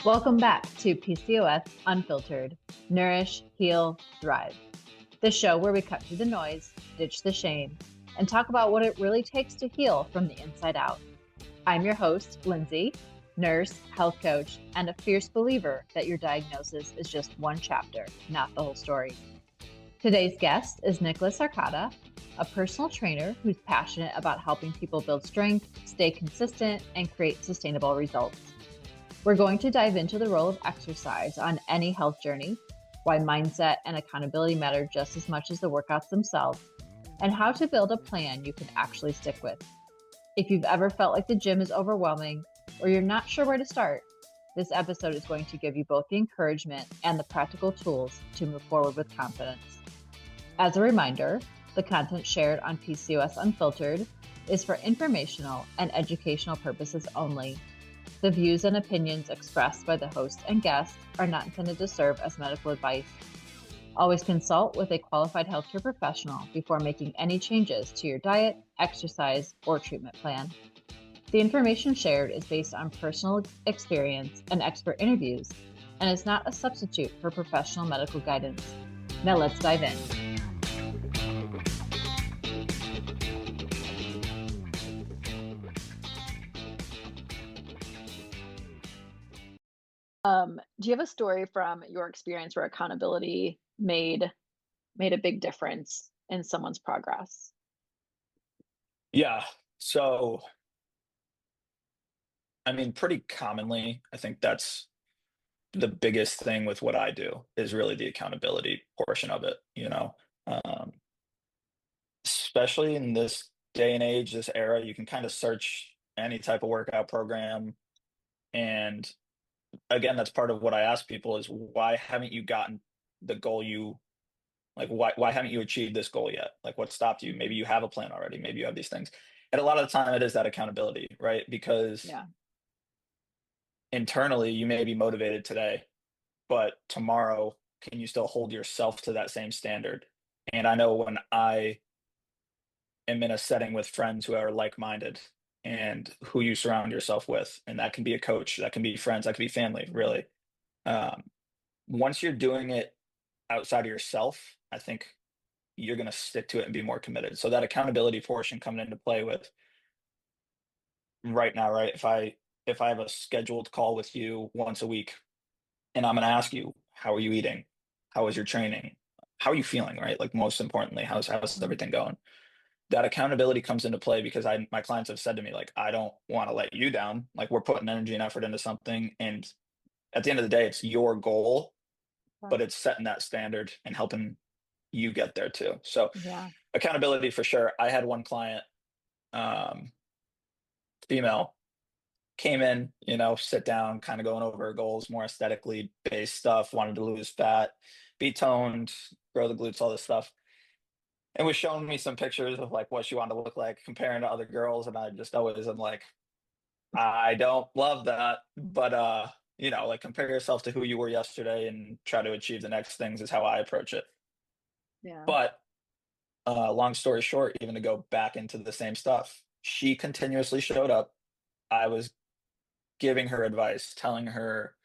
Welcome back to PCOS Unfiltered, Nourish, Heal, Thrive, the show where we cut through the noise, ditch the shame, and talk about what it really takes to heal from the inside out. I'm your host, Lindsay, nurse, health coach, and a fierce believer that your diagnosis is just one chapter, not the whole story. Today's guest is Nicholas Arcata, a personal trainer who's passionate about helping people build strength, stay consistent, and create sustainable results. We're going to dive into the role of exercise on any health journey, why mindset and accountability matter just as much as the workouts themselves, and how to build a plan you can actually stick with. If you've ever felt like the gym is overwhelming or you're not sure where to start, this episode is going to give you both the encouragement and the practical tools to move forward with confidence. As a reminder, the content shared on PCOS Unfiltered is for informational and educational purposes only. The views and opinions expressed by the host and guests are not intended to serve as medical advice. Always consult with a qualified healthcare professional before making any changes to your diet, exercise, or treatment plan. The information shared is based on personal experience and expert interviews and is not a substitute for professional medical guidance. Now let's dive in. Do you have a story from your experience where accountability made a big difference in someone's progress? Yeah. So, pretty commonly, I think that's the biggest thing with what I do is really the accountability portion of it. Um, Especially in this day and age, this era, you can kind of search any type of workout program. And again, that's part of what I ask people is why haven't you gotten the goal why haven't you achieved this goal yet? Like what stopped you? Maybe you have a plan already, maybe you have these things. And a lot of the time it is that accountability, right? Because Yeah. internally you may be motivated today, but tomorrow can you still hold yourself to that same standard? And I know when I am in a setting with friends who are like-minded and who you surround yourself with, and that can be a coach, that can be friends, that can be family, really. um, Once you're doing it outside of yourself, I think you're going to stick to it and be more committed. So that accountability portion coming into play with right now, right? If I have a scheduled call with you once a week and I'm going to ask you, how are you eating? How is your training? How are you feeling, right? Like most importantly, how's Mhm. everything going? That accountability comes into play because my clients have said to me, like, I don't want to let you down. Like we're putting energy and effort into something. And at the end of the day, it's your goal, Right. but it's setting that standard and helping you get there too. So Yeah. accountability for sure. I had one client, um, female, came in, sit down, kind of going over her goals, more aesthetically based stuff, wanted to lose fat, be toned, grow the glutes, all this stuff. And was showing me some pictures of like what she wanted to look like comparing to other girls. And I just always am like, I don't love that. But like compare yourself to who you were yesterday and try to achieve the next things is how I approach it. Yeah. But long story short, even to go back into the same stuff, she continuously showed up. I was giving her advice, telling her,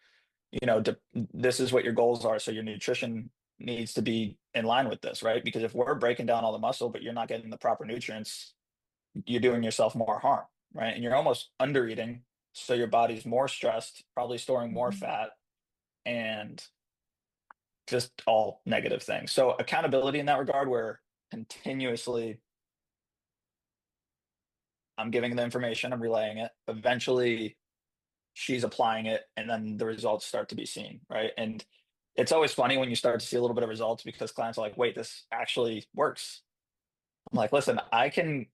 this is what your goals are. So your nutrition needs to be in line with this, right? Because if we're breaking down all the muscle, but you're not getting the proper nutrients, you're doing yourself more harm, right? And you're almost under eating. So your body's more stressed, probably storing more Mhm. fat and just all negative things. So accountability in that regard, where continuously I'm giving the information, I'm relaying it. Eventually she's applying it and then the results start to be seen, right? And it's always funny when you start to see a little bit of results because clients are like, wait, this actually works. I'm like, listen, I can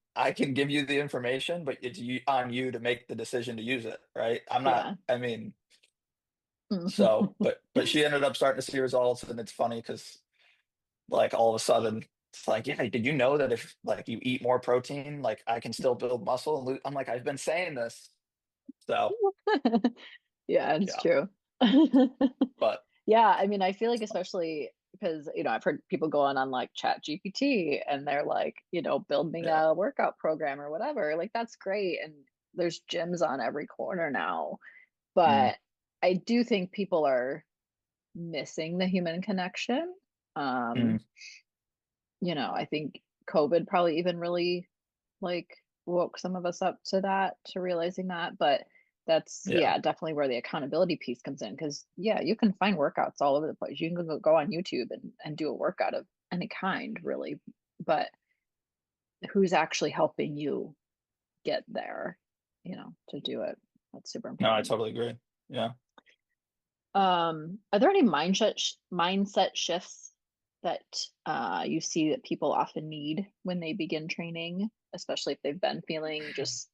give you the information, but it's on you to make the decision to use it, right? I'm not, Yeah. so but she ended up starting to see results. And it's funny because like all of a sudden it's like, yeah, did you know that if like you eat more protein, like I can still build muscle and lose? I'm like, I've been saying this. So Yeah, it's yeah, true. but Yeah, I mean, I feel like especially because, I've heard people going on like Chat GPT and they're like, build me yeah. a workout program or whatever. Like that's great. And there's gyms on every corner now. Mm, But I do think people are missing the human connection. Mm, Um, I think COVID probably even really like woke some of us up to that, to realizing that. But that's, yeah. yeah, definitely where the accountability piece comes in. Cause yeah, you can find workouts all over the place. You can go on YouTube and do a workout of any kind, really. But who's actually helping you get there, to do it? That's super No, I important. totally agree. Yeah. Are there any mindset shifts that you see that people often need when they begin training, especially if they've been feeling just,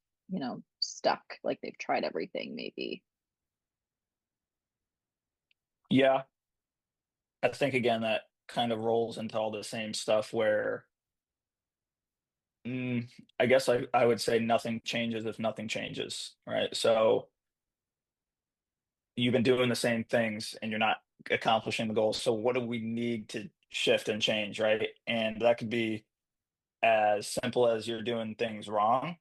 stuck, like they've tried everything, maybe? Yeah. I think again that kind of rolls into all the same stuff where mm, I guess I would say nothing changes if nothing changes, right? So you've been doing the same things and you're not accomplishing the goals. So what do we need to shift and change, right? And that could be as simple as you're doing things wrong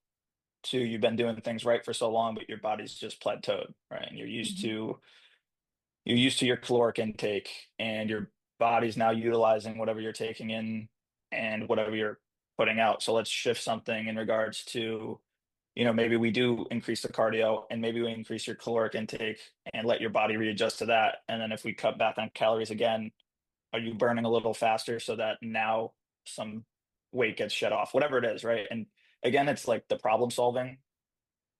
to you've been doing things right for so long, but your body's just plateaued, right? And Mhm. you're used to your caloric intake and your body's now utilizing whatever you're taking in and whatever you're putting out. So let's shift something in regards to, maybe we do increase the cardio and maybe we increase your caloric intake and let your body readjust to that. And then if we cut back on calories again, are you burning a little faster so that now some weight gets shed off, whatever it is, right? And again, it's like the problem solving.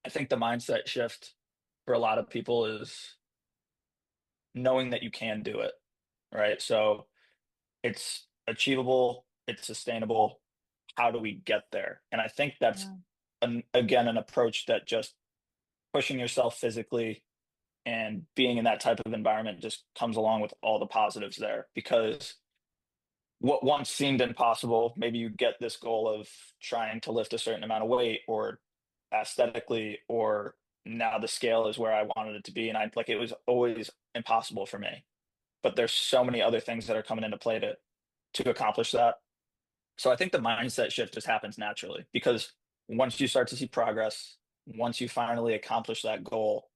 I think the mindset shift for a lot of people is knowing that you can do it, right? So it's achievable, it's sustainable. How do we get there? And I think that's Yeah. again an approach that just pushing yourself physically and being in that type of environment just comes along with all the positives there because what once seemed impossible, maybe you get this goal of trying to lift a certain amount of weight or aesthetically, or now the scale is where I wanted it to be. And I like it was always impossible for me. But there's so many other things that are coming into play to accomplish that. So I think the mindset shift just happens naturally because once you start to see progress, once you finally accomplish that goal,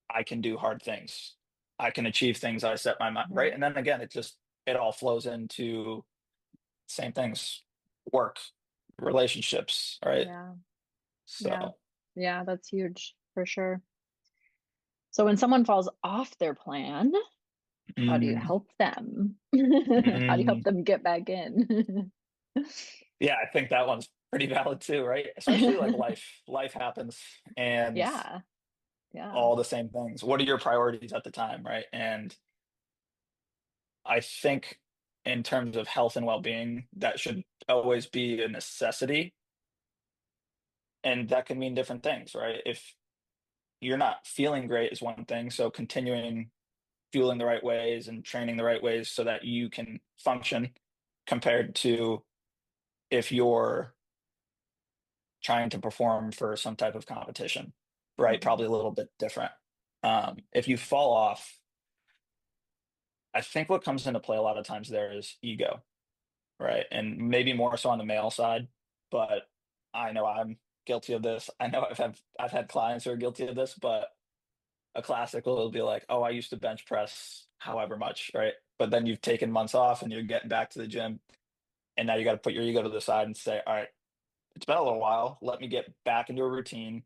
I can do hard things. I can achieve things I set my mind right. Right. And then again, it all flows into same things, work, relationships, right? Yeah. Yeah. So, Yeah. That's huge for sure. So when someone falls off their plan, how do you mm, help them? How do you help mm, them get back in? yeah, I think that one's pretty valid too, right? Especially like life happens and Yeah. Yeah. all the same things. What are your priorities at the time, right? And I think in terms of health and well-being, that should always be a necessity. And that can mean different things, right? If you're not feeling great is one thing. So continuing fueling the right ways and training the right ways so that you can function compared to if you're trying to perform for some type of competition, right? Mhm. Probably a little bit different. If you fall off, I think what comes into play a lot of times there is ego, right? And maybe more so on the male side, but I know I'm guilty of this. I know I've had clients who are guilty of this, but a classical will be like, oh, I used to bench press however much, right? But then you've taken months off and you're getting back to the gym, and now you got to put your ego to the side and say, all right, it's been a little while. Let me get back into a routine.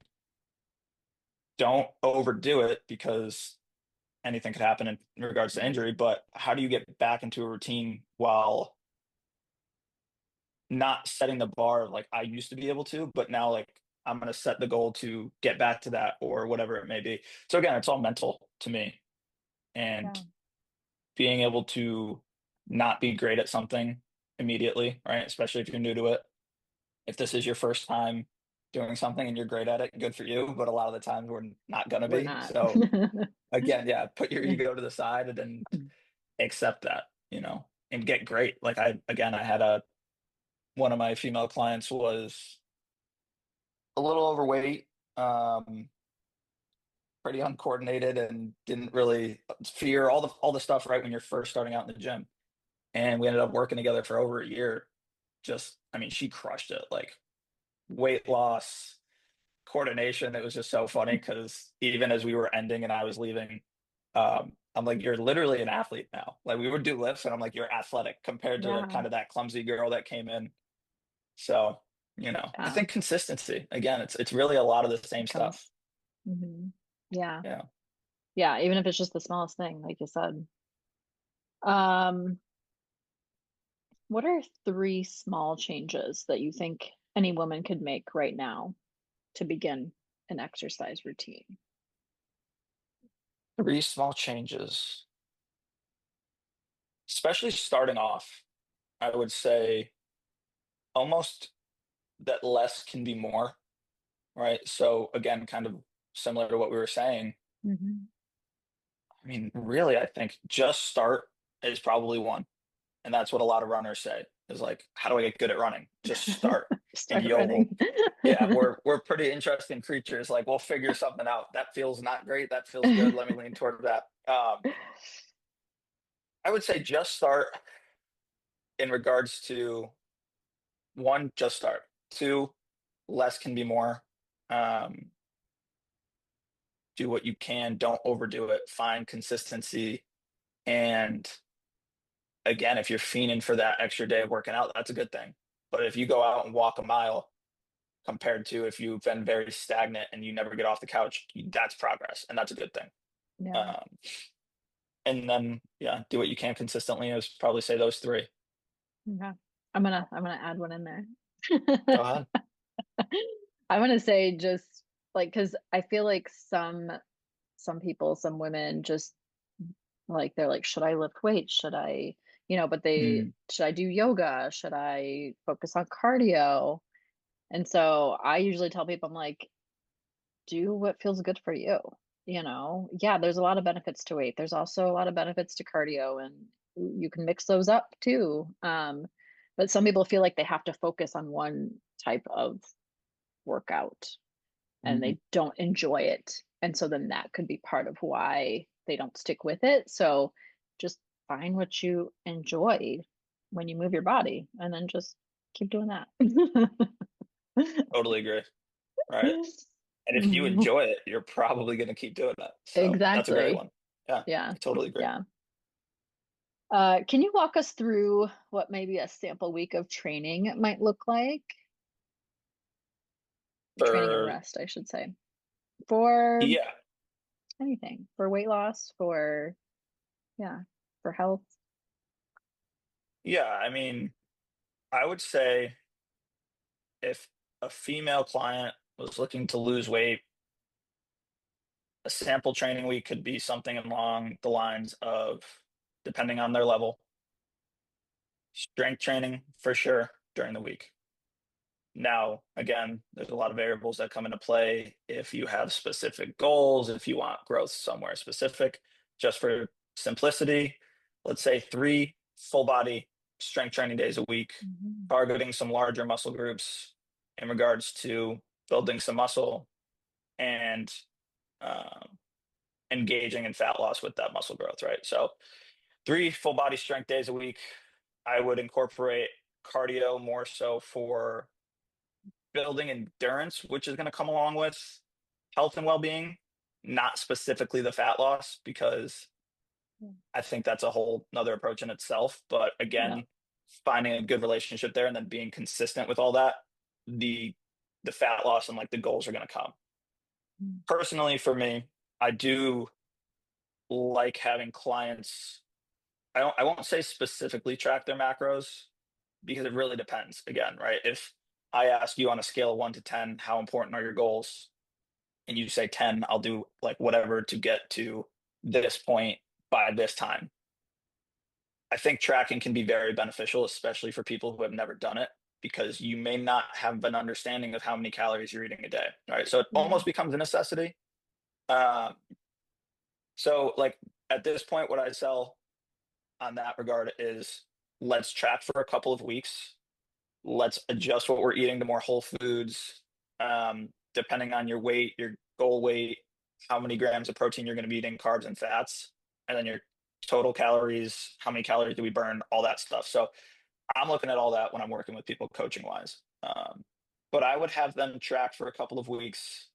Don't overdo it because anything could happen in regards to Yeah. injury. But how do you get back into a routine while not setting the bar like I used to be able to, but now like I'm going to set the goal to get back to that or whatever it may be. So again, it's all mental to me. And Yeah. being able to not be great at something immediately, right? Especially if you're new to it. If this is your first time doing something and you're great at it, good for you. But a lot of the times we're not going to We're be. not. So again, yeah, put your Yeah. ego to the side and accept that, and get great. Like I had one of my female clients was a little overweight, um, pretty uncoordinated and didn't really fear all the stuff right when you're first starting out in the gym. And we ended up working together for over a year. Just, I mean, she crushed it. Like weight loss, coordination. It was just so funny because even as we were ending and I was leaving, I'm like, you're literally an athlete now. Like we would do lifts and I'm like, you're athletic compared to Yeah. kind of that clumsy girl that came in. So, I Yeah. think consistency, again, it's really a lot of the same It stuff. comes. Yeah. Yeah. Yeah. Even if it's just the smallest thing, like you said. Um, what are three small changes that you think any woman could make right now to begin an exercise routine? Three small changes, especially starting off, I would say almost that less can be more, right? So again, kind of similar to what we were saying. Hmm. I mean, really, I think just start is probably one. And that's what a lot of runners say is like, how do I get good at running? Just start. And Start you'll, running. yeah, we're pretty interesting creatures. Like we'll figure something out. That feels not great. That feels good. Let me lean toward that. I would say just start in regards to one, just start. Two, less can be more. Um, do what you can. Don't overdo it. Find consistency. And again, if you're fiending for that extra day of working out, that's a good thing. But if you go out and walk a mile compared to if you've been very stagnant and you never get off the couch, that's progress, and that's a good thing. Yeah. Um, and then, yeah, do what you can consistently. I would probably say those three. Okay. I'm gonna add one in there. Go ahead. I'm gonna say just like because I feel like some people, some women just like they're like, should I lift weights? Should I, but they Mm, should I do yoga? Should I focus on cardio? And so I usually tell people, I'm like, do what feels good for you. Yeah, there's a lot of benefits to weight. There's also a lot of benefits to cardio, and you can mix those up too. But some people feel like they have to focus on one type of workout and mm, they don't enjoy it. And so then that could be part of why they don't stick with it. So just find what you enjoy when you move your body and then just keep doing that. totally agree. Right. And if you enjoy it, you're probably going to keep doing that. So that's a great Exactly. one. Yeah, Yeah. I totally agree. Yeah. Can you walk us through what maybe a sample week of training might look like? Training and For, rest, I should say, for yeah, anything, for weight loss, yeah, for health. yeah. I mean, I would say if a female client was looking to lose weight, a sample training week could be something along the lines of, depending on their level, strength training for sure during the week. Now, again, there's a lot of variables that come into play. If you have specific goals, if you want growth somewhere specific, just for simplicity, let's say three full body strength training days a week, Mhm. targeting some larger muscle groups in regards to building some muscle and um, engaging in fat loss with that muscle growth, right? So, three full body strength days a week. I would incorporate cardio more so for building endurance, which is going to come along with health and well-being, not specifically the fat loss, because I think that's a whole another approach in itself. But Yeah. again, finding a good relationship there and then being consistent with all that, the the fat loss and like the goals are going to come. Mm. Personally, for me, I do like having clients. I won't say specifically track their macros because it really depends. Again, right? If I ask you on a scale of 1 to 10, how important are your goals? And you say 10, I'll do like whatever to get to this point by this time. I think tracking can be very beneficial, especially for people who have never done it, because you may not have an understanding of how many calories you're eating a day. Right. So it Yeah. almost becomes a necessity. Um, so, like at this point, what I sell on that regard is let's track for a couple of weeks. Let's adjust what we're eating to more whole foods, depending on your weight, your goal weight, how many grams of protein you're going to be eating, carbs and fats, and then your total calories, how many calories do we burn, all that stuff. So I'm looking at all that when I'm working with people coaching wise. But I would have them track for a couple of weeks,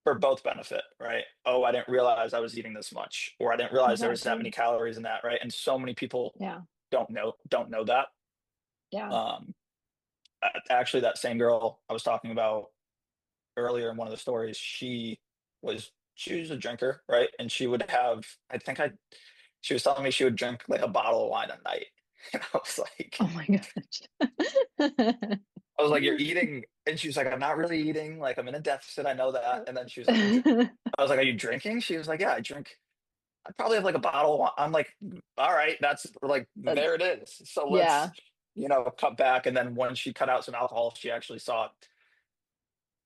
for both benefit, right? Oh, I didn't realize I was eating this much, or I didn't realize there was that many Exactly. calories in that, right? And so many people Yeah. don't know that. Yeah. Um, Actually, that same girl I was talking about earlier in one of the stories, she was a drinker, right? And she would have, she was telling me she would drink like a bottle of wine a night. And Oh my gosh. I was like, you're eating, and she was like, I'm not really eating, like I'm in a deficit, I know that. And then she was like, I was like, are you drinking? She was like, yeah, I drink. I probably have like a bottle of wine. I'm like, all right, that's like, there That's, it is. So let's, yeah. cut back. And then when she cut out some alcohol, she actually saw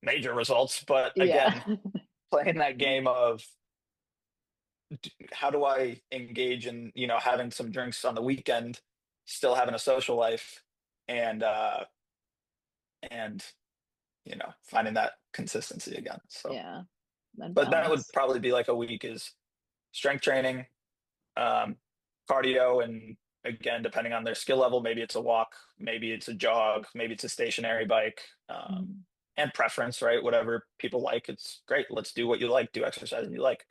major results. But Yeah. again, playing that game of how do I engage in, having some drinks on the weekend, still having a social life, and and finding that consistency again. So, Yeah. That but that would balance. probably be like a week is strength training, um, cardio, and again, depending on their skill level, maybe it's a walk, maybe it's a jog, maybe it's a stationary bike, Mhm. and preference, right? Whatever people like, it's great. Let's do what you like, do exercise you like,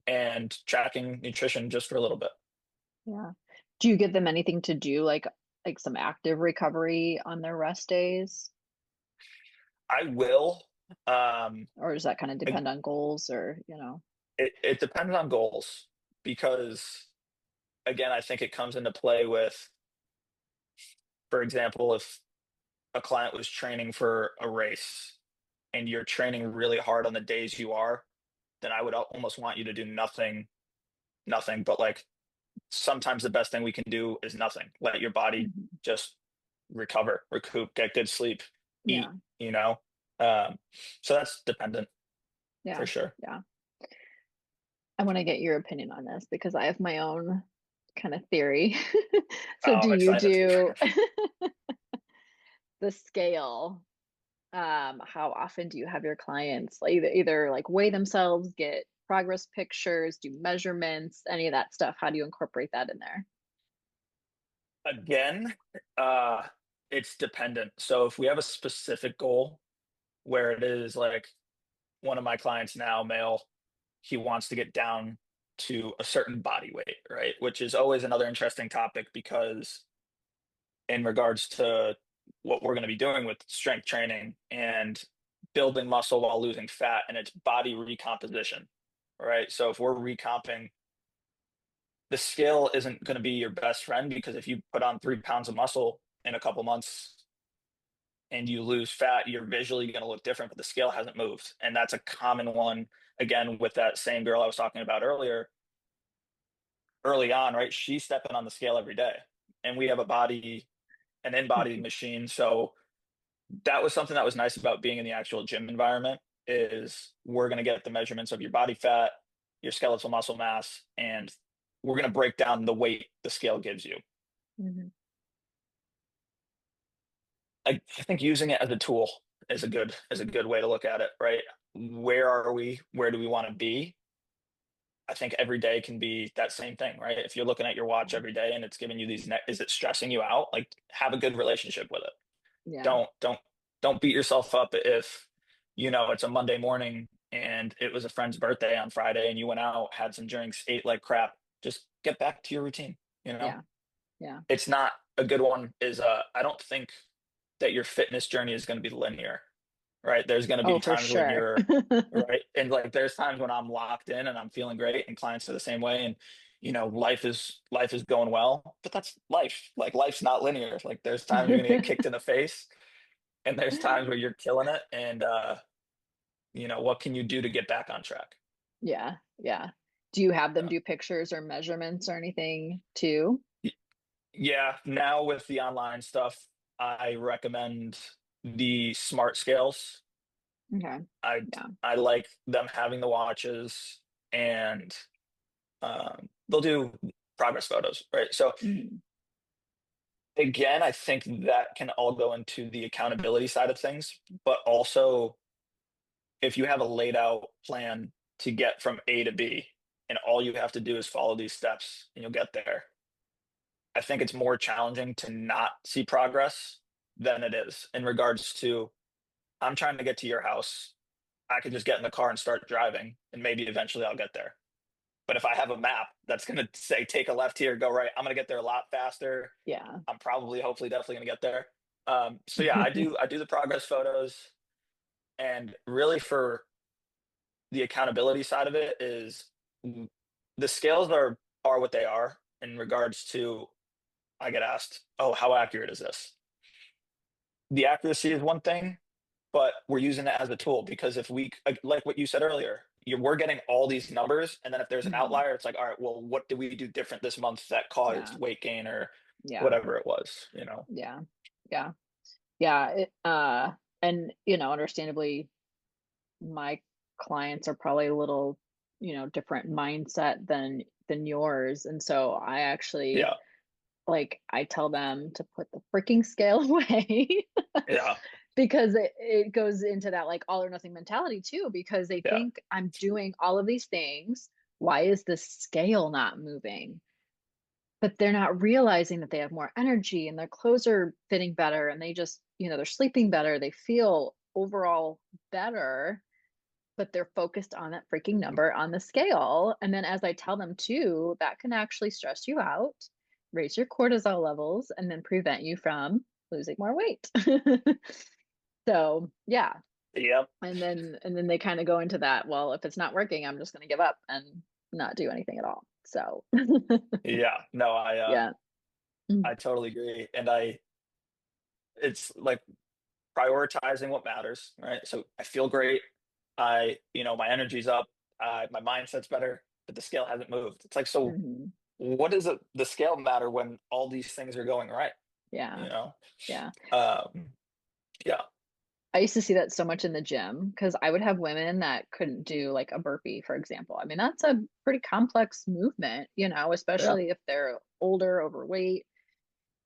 and tracking nutrition just for a little bit. Yeah. Do you give them anything to do, like some active recovery on their rest days? I will. Um, Or does that kind of ag- depend on goals or, it depends on goals because, again, I think it comes into play with, for example, if a client was training for a race and you're training really hard on the days you are, then I would almost want you to do nothing. But like sometimes the best thing we can do is nothing. Let your body Mhm. just recover, recoup, get good sleep, eat, Yeah. you know? Um, so that's dependent for Yeah. sure. Yeah. I want to get your opinion on this because I have my own kind of theory. So Oh, do I'm you excited. do the scale? How often do you have your clients like either like weigh themselves, get progress pictures, do measurements, any of that stuff? How do you incorporate that in there? Again, uh, it's dependent. So if we have a specific goal where it is like one of my clients now, male, he wants to get down to a certain body weight, right? Which is always another interesting topic because in regards to what we're going to be doing with strength training and building muscle while losing fat and it's body recomposition, right? So if we're recomping, the scale isn't going to be your best friend because if you put on 3 pounds of muscle in a couple months and you lose fat, you're visually going to look different, but the scale hasn't moved. And that's a common one, again, with that same girl I was talking about earlier, early on, right? She's stepping on the scale every day. And we have an in-body machine. So that was something that was nice about being in the actual gym environment is we're going to get the measurements of your body fat, your skeletal muscle mass, and we're going to break down the weight the scale gives you. Mhm. I think using it as a tool is a good way to look at it, right? Where are we? Where do we want to be? I think every day can be that same thing, right? If you're looking at your watch every day and it's giving you is it stressing you out? Like have a good relationship with it. Yeah. Don't beat yourself up if it's a Monday morning and it was a friend's birthday on Friday and you went out, had some drinks, ate like crap. Just get back to your routine, you know? Yeah. Yeah. It's not a good one is I don't think that your fitness journey is going to be linear, right? There's going to Oh, be for times when sure. you're right. And like there's times when I'm locked in and I'm feeling great and clients are the same way and life is going well, but that's life. Like life's not linear. Like there's times you're going to get kicked in the face and there's times where you're killing it and what can you do to get back on track? Yeah. Yeah. Do you have them So, do pictures or measurements or anything too? y- yeah, now with the online stuff, I recommend the smart scales. Okay. I Yeah. I like them having the watches and they'll do progress photos, right? So Mhm. again, I think that can all go into the accountability side of things, but also if you have a laid out plan to get from A to B and all you have to do is follow these steps and you'll get there. I think it's more challenging to not see progress than it is in regards to I'm trying to get to your house. I could just get in the car and start driving, and maybe eventually I'll get there. But if I have a map that's going to say take a left here, go right, I'm going to get there a lot faster. Yeah. I'm probably, hopefully, definitely going to get there. So yeah, I do the progress photos, and really for the accountability side of it is the scales are what they are in regards to I get asked, oh, how accurate is this? The accuracy is one thing, but we're using it as a tool because if we like what you said earlier, we're getting all these numbers, and then if there's an Mhm. outlier, it's like, all right, well, what did we do different this month that caused Yeah. weight gain or Yeah. whatever it was, you know? Yeah. Yeah. Yeah. And understandably, my clients are probably a little, different mindset than yours. And so I actually Yeah, like I tell them to put the freaking scale away yeah, because it goes into that like all or nothing mentality too, because they yeah, think I'm doing all of these things. Why is the scale not moving? But they're not realizing that they have more energy and their clothes are fitting better and they just, they're sleeping better. They feel overall better, but they're focused on that freaking number on the scale. And then as I tell them too, that can actually stress you out, raise your cortisol levels, and then prevent you from losing more weight. So yeah. yep, And then they kind of go into that, well, if it's not working, I'm just gonna give up and not do anything at all. So yeah. No, yeah. Mm. I totally agree, and it's like prioritizing what matters, right? So I feel great. My energy's up. My mindset's better, but the scale hasn't moved. It's like, so Mhm. what does the scale matter when all these things are going right? Yeah. You know? Yeah. Um, yeah, I used to see that so much in the gym because I would have women that couldn't do like a burpee, for example. I mean, that's a pretty complex movement, yeah, especially if they're older, overweight,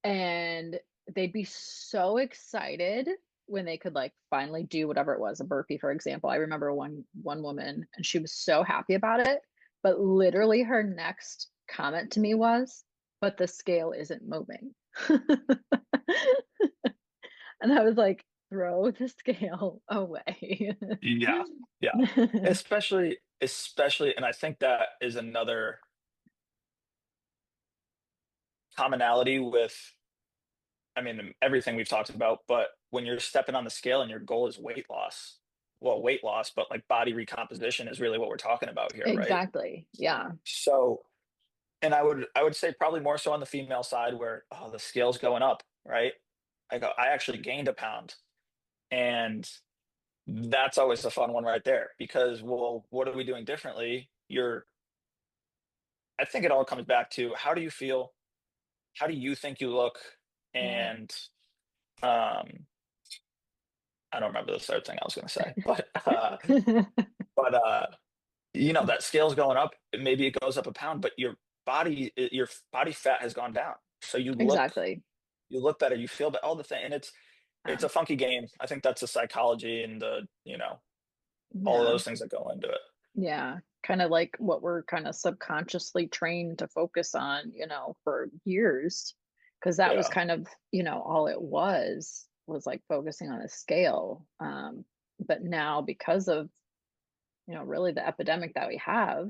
and they'd be so excited when they could like finally do whatever it was, a burpee, for example. I remember one woman and she was so happy about it, but literally her next comment to me was, "But the scale isn't moving." And I was like, throw the scale away. yeah, yeah. Especially, and I think that is another commonality with, I mean, everything we've talked about, but when you're stepping on the scale and your goal is weight loss, well, weight loss, but like body recomposition is really what we're talking about here, right? Exactly. Yeah. So, and I would say probably more so on the female side where, oh, the scale's going up, right? I actually gained a pound. And that's always a fun one right there because, well, what are we doing differently? I think it all comes back to how do you feel? How do you think you look? Yeah. And um, I don't remember the third thing I was going to say, but that scale's going up. Maybe it goes up a pound, but your body fat has gone down. So Exactly. you look better, you feel better, all the thing, and it's Yeah. a funky game. I think that's the psychology and all of Yeah. those things that go into it. Yeah. Kind of like what we're kind of subconsciously trained to focus on, for years. Because that was Yeah, kind of, all it was like focusing on a scale. But now because of, really the epidemic that we have,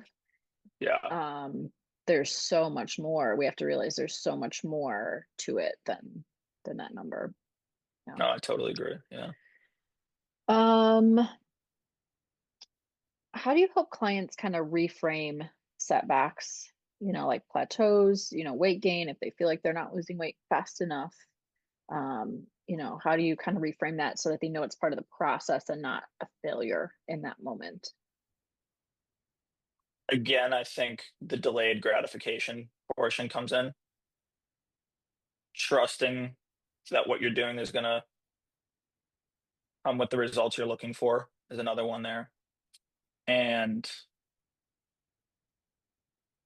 yeah. um, there's so much more. We have to realize there's so much more to it than that number. Yeah. No, I totally agree. Yeah. Um, how do you help clients kind of reframe setbacks, like plateaus, weight gain if they feel like they're not losing weight fast enough? How do you kind of reframe that so that they know it's part of the process and not a failure in that moment? Again, I think the delayed gratification portion comes in. Trusting that what you're doing is going to come with the results you're looking for is another one there. And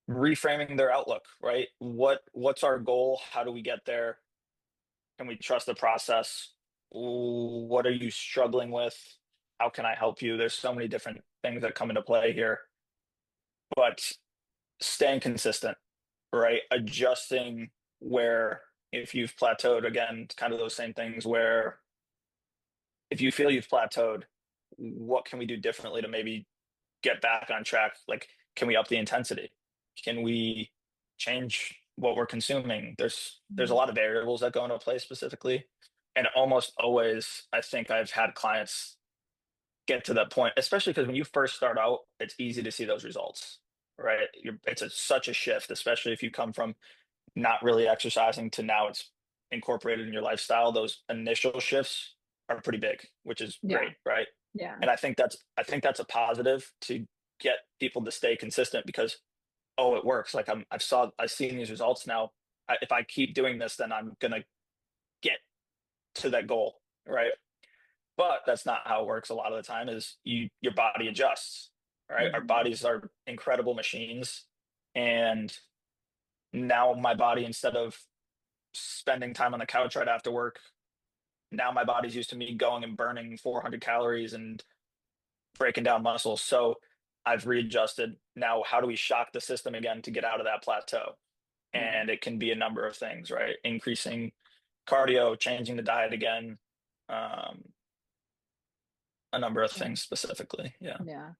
reframing their outlook, right? What's our goal? How do we get there? Can we trust the process? What are you struggling with? How can I help you? There's so many different things that come into play here, but staying consistent, right? Adjusting where if you've plateaued, again, it's kind of those same things where if you feel you've plateaued, what can we do differently to maybe get back on track? Like, can we up the intensity? Can we change what we're consuming? There's a Mhm. lot of variables that go into play specifically. And almost always, I think I've had clients get to that point, especially because when you first start out, it's easy to see those results, right? Such a shift, especially if you come from not really exercising to now it's incorporated in your lifestyle. Those initial shifts are pretty big, which is Yeah. great, right? Yeah. And I think that's a positive to get people to stay consistent because oh, it works. Like I've seen these results now. If I keep doing this, then I'm gonna get to that goal, right? But that's not how it works a lot of the time is your body adjusts, right? Our Mhm. bodies are incredible machines. And now my body, instead of spending time on the couch right after work, now my body's used to me going and burning 400 calories and breaking down muscles. So I've readjusted. Now, how do we shock the system again to get out of that plateau? Yeah. And it can be a number of things, right? Increasing cardio, changing the diet again, um, a number of Yeah. things specifically. Yeah, Yeah.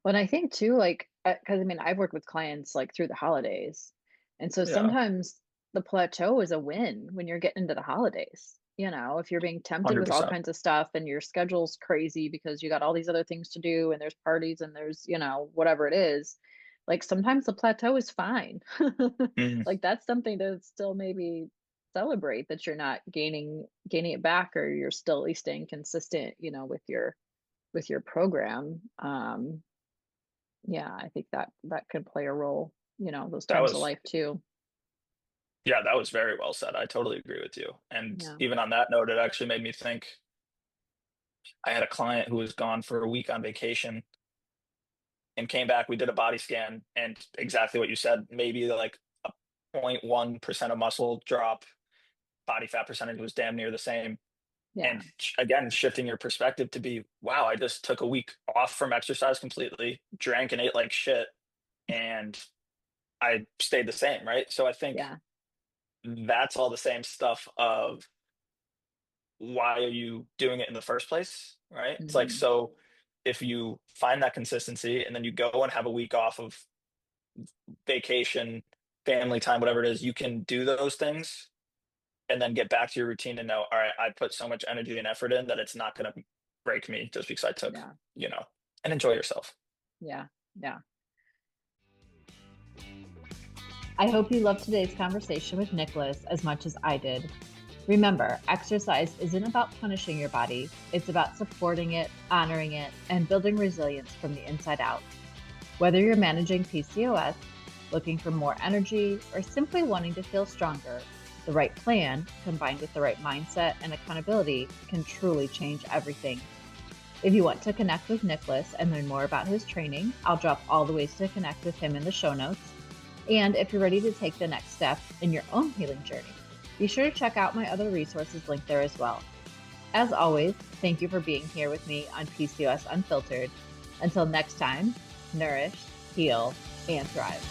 Well, and I think too, like, because I mean, I've worked with clients like through the holidays. And so yeah, sometimes the plateau is a win when you're getting into the holidays. If you're being tempted with all 100%. kinds of stuff and your schedule's crazy because you got all these other things to do and there's parties and there's, whatever it is, like sometimes the plateau is fine. Mhm. Like that's something to still maybe celebrate that you're not gaining it back or you're still at least staying consistent, with your program. Yeah, I think that could play a role, those That times of was, life too. yeah, that was very well said. I totally agree with you. And Yeah. even on that note, it actually made me think I had a client who was gone for a week on vacation and came back. We did a body scan, and exactly what you said, maybe like a 0.1% of muscle drop, body fat percentage was damn near the same. And Yeah. again, shifting your perspective to be, wow, I just took a week off from exercise completely, drank and ate like shit, and I stayed the same, right? So I think Yeah. that's all the same stuff of why are you doing it in the first place, right? It's like, Mhm. so if you find that consistency and then you go and have a week off of vacation, family time, whatever it is, you can do those things and then get back to your routine and know, all right, I put so much energy and effort in that it's not going to break me just because I took, Yeah. you know, and enjoy yourself. Yeah. Yeah. I hope you loved today's conversation with Nicholas as much as I did. Remember, exercise isn't about punishing your body, it's about supporting it, honoring it, and building resilience from the inside out. Whether you're managing PCOS, looking for more energy, or simply wanting to feel stronger, the right plan, combined with the right mindset and accountability, can truly change everything. If you want to connect with Nicholas and learn more about his training, I'll drop all the ways to connect with him in the show notes. And if you're ready to take the next step in your own healing journey, be sure to check out my other resources linked there as well. As always, thank you for being here with me on PCOS Unfiltered. Until next time, nourish, heal, and thrive.